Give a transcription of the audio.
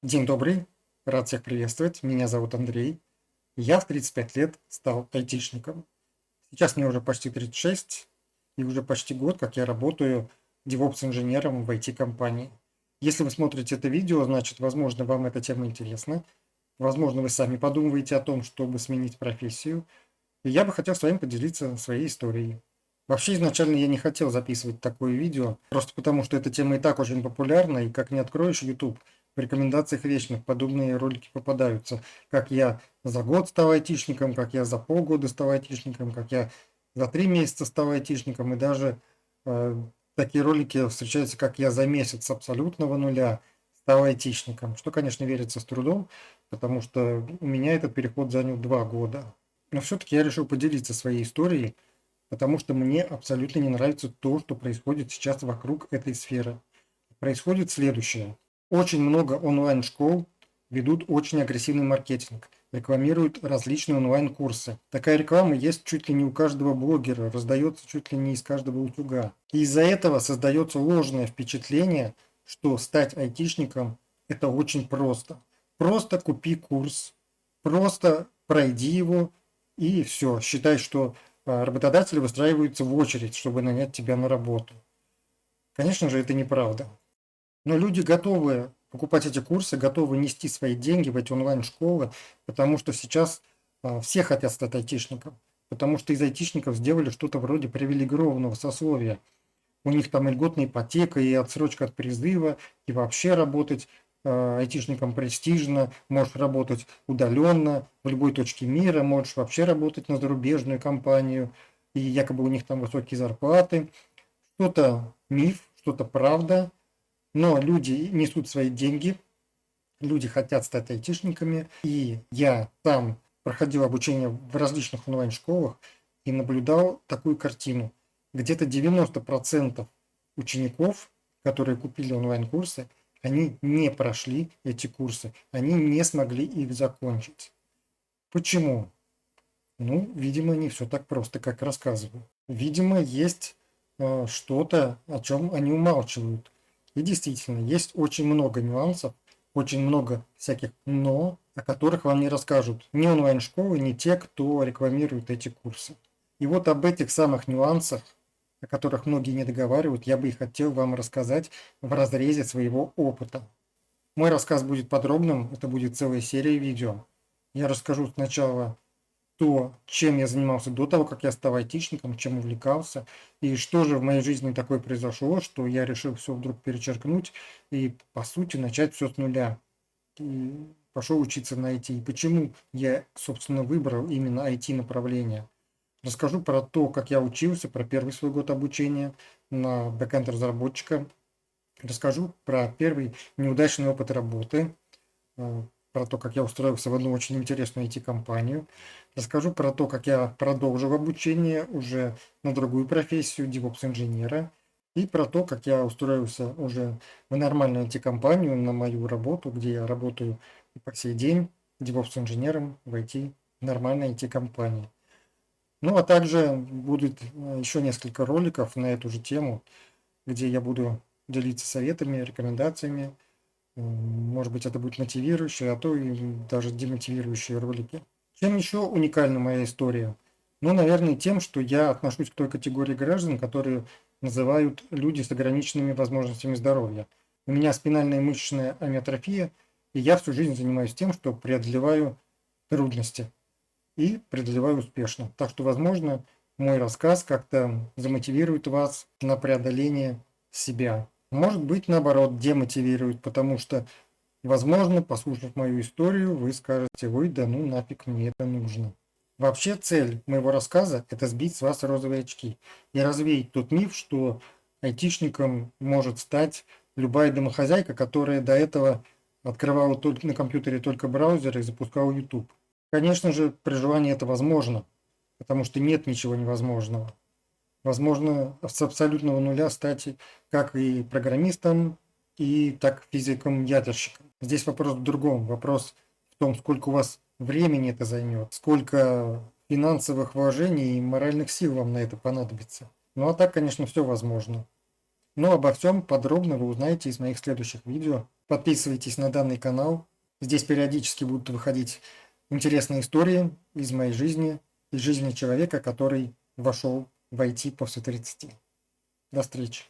День добрый, рад всех приветствовать. Меня зовут Андрей. Я в 35 лет стал айтишником. Сейчас мне уже почти 36, и уже почти год, как я работаю DevOps-инженером в IT-компании. Если вы смотрите это видео, значит, возможно, вам эта тема интересна. Возможно, вы сами подумываете о том, чтобы сменить профессию. И я бы хотел с вами поделиться своей историей. Вообще, изначально я не хотел записывать такое видео, просто потому что эта тема и так очень популярна, и как не откроешь YouTube, в рекомендациях вечных подобные ролики попадаются. Как я за год стал айтишником, как я за полгода стал айтишником, как я за 3 месяца стал айтишником, и даже э, такие ролики встречаются, как я за месяц с абсолютного нуля стал айтишником, что, конечно, верится с трудом, потому что у меня этот переход занял 2 года. Но все-таки я решил поделиться своей историей, потому что мне абсолютно не нравится то, что происходит сейчас вокруг этой сферы. Происходит следующее. Очень много онлайн-школ ведут очень агрессивный маркетинг, рекламируют различные онлайн-курсы. Такая реклама есть чуть ли не у каждого блогера, раздается чуть ли не из каждого утюга. И из-за этого создается ложное впечатление, что стать айтишником – это очень просто. Просто купи курс, просто пройди его и все. Считай, что работодатели выстраиваются в очередь, чтобы нанять тебя на работу. Конечно же, это неправда. Но люди готовы покупать эти курсы, готовы нести свои деньги в эти онлайн-школы, потому что сейчас все хотят стать айтишником, потому что из айтишников сделали что-то вроде привилегированного сословия. У них там и льготная ипотека, и отсрочка от призыва, и вообще работать айтишником престижно, можешь работать удаленно в любой точке мира, можешь вообще работать на зарубежную компанию, и якобы у них там высокие зарплаты. Что-то миф, что-то правда, но люди несут свои деньги, люди хотят стать айтишниками, и я сам проходил обучение в различных онлайн-школах и наблюдал такую картину. Где-то 90% учеников, которые купили онлайн-курсы, они не прошли эти курсы, они не смогли их закончить. Почему? Ну, видимо, не все так просто, как рассказываю. Видимо, есть что-то, о чем они умалчивают. И действительно, есть очень много нюансов, очень много всяких «но», о которых вам не расскажут ни онлайн-школы, ни те, кто рекламирует эти курсы. И вот об этих самых нюансах, о которых многие не договаривают, я бы и хотел вам рассказать в разрезе своего опыта. Мой рассказ будет подробным, это будет целая серия видео. Я расскажу сначала то, чем я занимался до того, как я стал айтишником, чем увлекался, и что же в моей жизни такое произошло, что я решил все вдруг перечеркнуть и, по сути, начать все с нуля. И пошел учиться на IT. И почему я, собственно, выбрал именно IT-направление. Расскажу про то, как я учился, про первый свой год обучения на бэкэнд-разработчика. Расскажу про первый неудачный опыт работы, про то, как я устроился в одну очень интересную IT-компанию. Расскажу про то, как я продолжил обучение уже на другую профессию DevOps-инженера. И про то, как я устроился уже в нормальную IT-компанию, на мою работу, где я работаю и по сей день DevOps-инженером в IT, нормальной IT-компании. Ну, а также будет еще несколько роликов на эту же тему, где я буду делиться советами, рекомендациями. Может быть, это будет мотивирующие, а то и даже демотивирующие ролики. Чем еще уникальна моя история? Ну, наверное, тем, что я отношусь к той категории граждан, которые называют люди с ограниченными возможностями здоровья. У меня спинальная мышечная амиотрофия, и я всю жизнь занимаюсь тем, что преодолеваю трудности и преодолеваю успешно. Так что, возможно, мой рассказ как-то замотивирует вас на преодоление себя. Может быть, наоборот, демотивирует, потому что, возможно, послушав мою историю, вы скажете: ой, да ну нафиг мне это нужно. Вообще цель моего рассказа – это сбить с вас розовые очки и развеять тот миф, что айтишником может стать любая домохозяйка, которая до этого открывала только на компьютере только браузер и запускала YouTube. Конечно же, при желании это возможно, потому что нет ничего невозможного. Возможно с абсолютного нуля стать как и программистом, и так физиком-ядерщиком. Здесь вопрос в другом. Вопрос в том, сколько у вас времени это займет, сколько финансовых вложений и моральных сил вам на это понадобится. Ну а так, конечно, все возможно. Но обо всем подробно вы узнаете из моих следующих видео. Подписывайтесь на данный канал. Здесь периодически будут выходить интересные истории из моей жизни, из жизни человека, который вошел в IT после 30. До встречи.